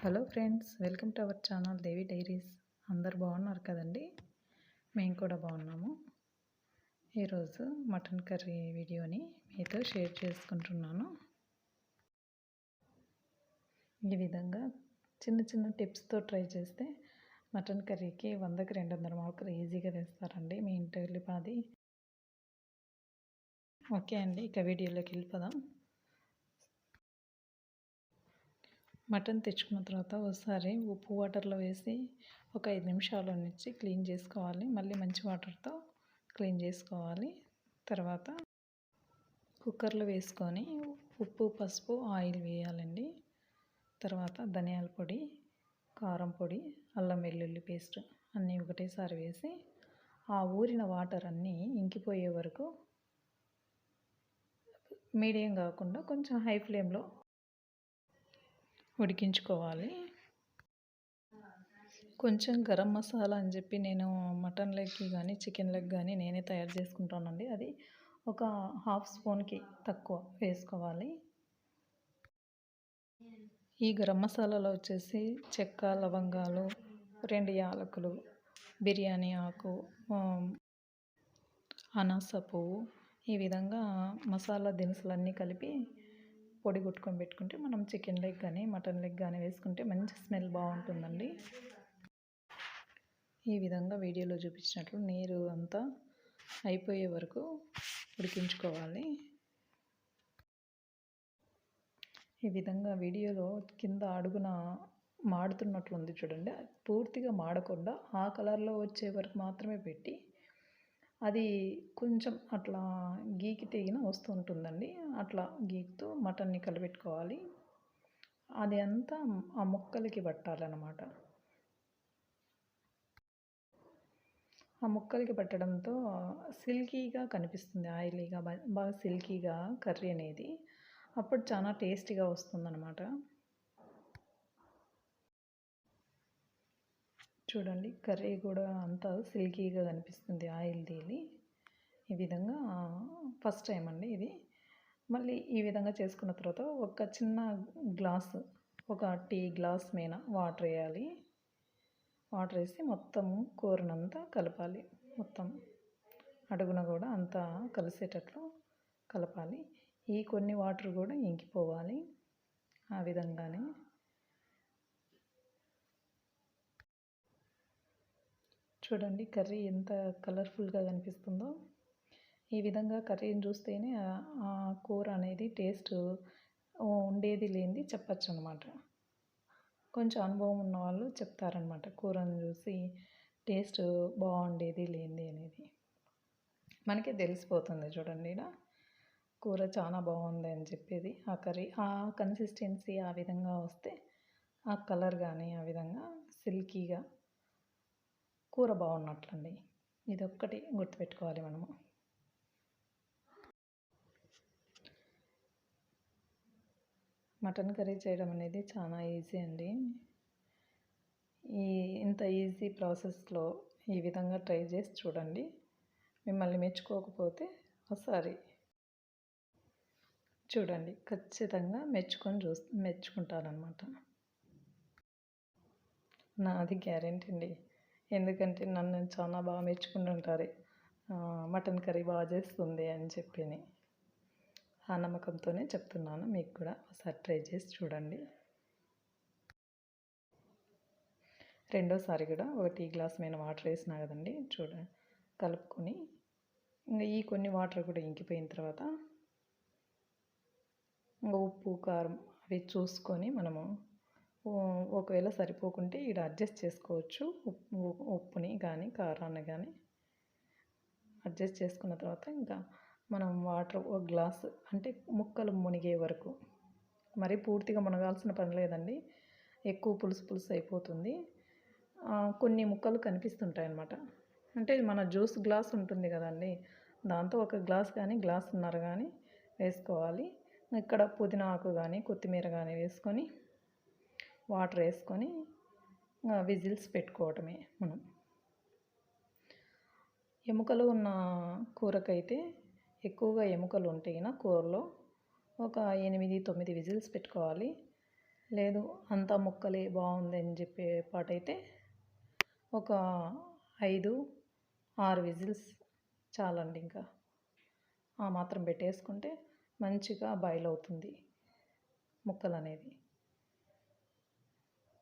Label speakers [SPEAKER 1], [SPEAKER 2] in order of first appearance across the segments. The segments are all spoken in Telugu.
[SPEAKER 1] Hello friends, welcome to our channel Devi diaries. అందరు బాగున్నారు కదండి? మేము కూడా బాగున్నాము. ఈరోజు మటన్ కర్రీ వీడియోని మీతో షేర్ చేసుకుంటున్నాను. ఈ విధంగా చిన్న చిన్న టిప్స్తో ట్రై చేస్తే మటన్ కర్రీకి 100కి 200 మార్కులు ఈజీగా వేస్తారండి మీ ఇంటి వెళ్ళిపోది. ఓకే అండి, ఇక వీడియోలోకి వెళ్ళిపోదాం. మటన్ తెచ్చుకున్న తర్వాత ఒకసారి ఉప్పు వాటర్లో వేసి ఒక 5 నిమిషాల నుంచి క్లీన్ చేసుకోవాలి. మళ్ళీ మంచి వాటర్తో క్లీన్ చేసుకోవాలి. తర్వాత కుక్కర్లో వేసుకొని ఉప్పు, పసుపు, ఆయిల్ వేయాలండి. తర్వాత ధనియాల పొడి, కారం పొడి, అల్లం వెల్లుల్లి పేస్ట్ అన్నీ ఒకటేసారి వేసి ఆ ఊరిన వాటర్ అన్నీ ఇంకిపోయే వరకు మీడియం కాకుండా కొంచెం హై ఫ్లేమ్లో ఉడికించుకోవాలి. కొంచెం గరం మసాలా అని చెప్పి నేను మటన్ లెగ్కి కానీ చికెన్ లెగ్ కానీ నేనే తయారు చేసుకుంటానండి. అది ఒక హాఫ్ స్పూన్కి తక్కువ వేసుకోవాలి. ఈ గరం మసాలాలో వచ్చేసి చెక్క, లవంగాలు, 2 యాలకులు, బిర్యానీ ఆకు, అనాస పువ్వు, ఈ విధంగా మసాలా దినుసులన్నీ కలిపి పొడి కొట్టుకొని పెట్టుకుంటే మనం చికెన్ లెగ్ కానీ మటన్ లెగ్ కానీ వేసుకుంటే మంచి స్మెల్ బాగుంటుందండి. ఈ విధంగా వీడియోలో చూపించినట్లు నీరు అంతా అయిపోయే వరకు ఉడికించుకోవాలి. ఈ విధంగా వీడియోలో కింద అడుగున మాడుతున్నట్లుంది చూడండి, పూర్తిగా మాడకుండా ఆ కలర్లో వచ్చే వరకు మాత్రమే పెట్టి అది కొంచెం అట్లా గీకి తెగిన వస్తుంటుందండి. అట్లా గీకుతూ మటన్ని కలిపెట్టుకోవాలి. అది అంతా ఆ ముక్కలకి పట్టాలన్నమాట. ఆ ముక్కలకి పట్టడంతో సిల్కీగా కనిపిస్తుంది, ఆయిలీగా బాగా సిల్కీగా కర్రీ అనేది. అప్పుడు చాలా టేస్టీగా వస్తుందన్నమాట. చూడండి, కర్రీ కూడా అంతా సిల్కీగా కనిపిస్తుంది ఆయిల్ తేలి. ఈ విధంగా ఫస్ట్ టైం అండి ఇది. మళ్ళీ ఈ విధంగా చేసుకున్న తర్వాత ఒక చిన్న గ్లాసు, ఒక టీ గ్లాస్ మీద వాటర్ వేయాలి. వాటర్ వేసి మొత్తం కూరనంతా కలపాలి. మొత్తం అడుగున కూడా అంతా కలిసేటట్లు కలపాలి. ఈ కొన్ని వాటర్ కూడా ఇంకిపోవాలి. ఆ విధంగానే చూడండి కర్రీ ఎంత కలర్ఫుల్గా కనిపిస్తుందో. ఈ విధంగా కర్రీని చూస్తేనే ఆ కూర అనేది టేస్ట్ ఉండేది లేనిది చెప్పచ్చు అనమాట. కొంచెం అనుభవం ఉన్న వాళ్ళు చెప్తారనమాట కూరను చూసి టేస్ట్ బాగుండేది లేనిది అనేది. మనకే తెలిసిపోతుంది చూడండి, ఇలా కూర చాలా బాగుంది అని చెప్పేది. ఆ కర్రీ ఆ కన్సిస్టెన్సీ ఆ విధంగా వస్తే, ఆ కలర్ కానీ ఆ విధంగా సిల్కీగా కూర బాగున్నట్లండి. ఇదొక్కటి గుర్తుపెట్టుకోవాలి మనము. మటన్ కర్రీ చేయడం అనేది చాలా ఈజీ అండి. ఇంత ఈజీ ప్రాసెస్లో ఈ విధంగా ట్రై చేసి చూడండి. మిమ్మల్ని మెచ్చుకోకపోతే ఒకసారి చూడండి, ఖచ్చితంగా మెచ్చుకుంటారనమాట. నాది గ్యారెంటీ అండి. ఎందుకంటే నన్ను చాలా బాగా మెచ్చుకుంటుంటారు, మటన్ కర్రీ బాగా చేస్తుంది అని చెప్పి. ఆ నమ్మకంతోనే చెప్తున్నాను. మీకు కూడా ఒకసారి ట్రై చేసి చూడండి. రెండోసారి కూడా ఒక టీ గ్లాస్ మీద వాటర్ వేసినా కదండి, కలుపుకొని ఇంకా ఈ కొన్ని వాటర్ కూడా ఇంకిపోయిన తర్వాత ఇంకా ఉప్పు, కారం అవి చూసుకొని మనము ఒకవేళ సరిపోకుంటే ఇక్కడ అడ్జస్ట్ చేసుకోవచ్చు. ఉప్పుని కానీ కారాన్ని కానీ అడ్జస్ట్ చేసుకున్న తర్వాత ఇంకా మనం వాటర్ ఒక గ్లాసు, అంటే ముక్కలు మునిగే వరకు, మరీ పూర్తిగా మునగాల్సిన పని లేదండి. ఎక్కువ పులుసు అయిపోతుంది. కొన్ని ముక్కలు కనిపిస్తుంటాయి అన్నమాట. అంటే మన జ్యూస్ గ్లాస్ ఉంటుంది కదండి, దాంతో ఒక గ్లాస్ కానీ గ్లాసున్నర కానీ వేసుకోవాలి. ఇక్కడ పుదీనా ఆకు కానీ కొత్తిమీర కానీ వేసుకొని వాటర్ వేసుకొని విజిల్స్ పెట్టుకోవటమే మనం. ఎముకలు ఉన్న కూరకైతే ఎక్కువగా ఎముకలు ఉంటేనా కూరలో ఒక 8-9 విజిల్స్ పెట్టుకోవాలి. లేదు అంతా ముక్కలే బాగుంది అని చెప్పే పాటైతే ఒక 5, 6 విజిల్స్ చాలండి. ఇంకా ఆ మాత్రం పెట్టేసుకుంటే మంచిగా బాయిల్ అవుతుంది ముక్కలు అనేది.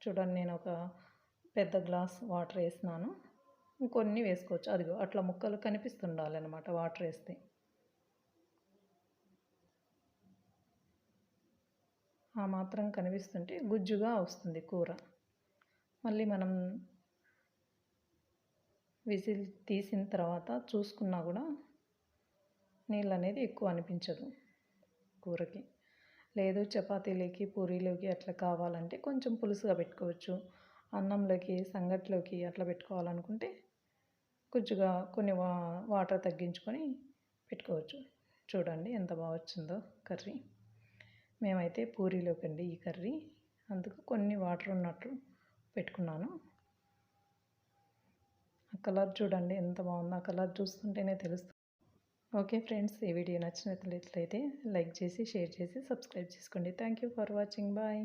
[SPEAKER 1] చూడండి, నేను ఒక పెద్ద గ్లాస్ వాటర్ వేసినాను. ఇంకొన్ని వేసుకోవచ్చు. అదిగో అట్లా ముక్కలు కనిపిస్తుండాలన్నమాట వాటర్ వేస్తే. ఆ మాత్రం కనిపిస్తుంటే గుజ్జుగా వస్తుంది కూర. మళ్ళీ మనం విజిల్ తీసిన తర్వాత చూసుకున్నా కూడా నీళ్ళు అనేది ఎక్కువ అనిపించదు కూరకి. లేదు చపాతీలోకి, పూరీలోకి అట్లా కావాలంటే కొంచెం పులుసుగా పెట్టుకోవచ్చు. అన్నంలోకి, సంగట్లోకి అట్లా పెట్టుకోవాలనుకుంటే కొంచెంగా కొన్ని వాటర్ తగ్గించుకొని పెట్టుకోవచ్చు. చూడండి ఎంత బాగా వచ్చిందో కర్రీ. మేమైతే పూరీలోకండి ఈ కర్రీ, అందుకు కొన్ని వాటర్ ఉన్నట్టు పెట్టుకున్నాను. ఆ కలర్ చూడండి ఎంత బాగుందో. ఆ కలర్ చూస్తుంటేనే తెలుస్తుంది. ఓకే ఫ్రెండ్స్, ఈ వీడియో నచ్చినట్లయితే లైక్ చేసి, షేర్ చేసి, సబ్స్క్రైబ్ చేసుకోండి. Thank you for watching. Bye.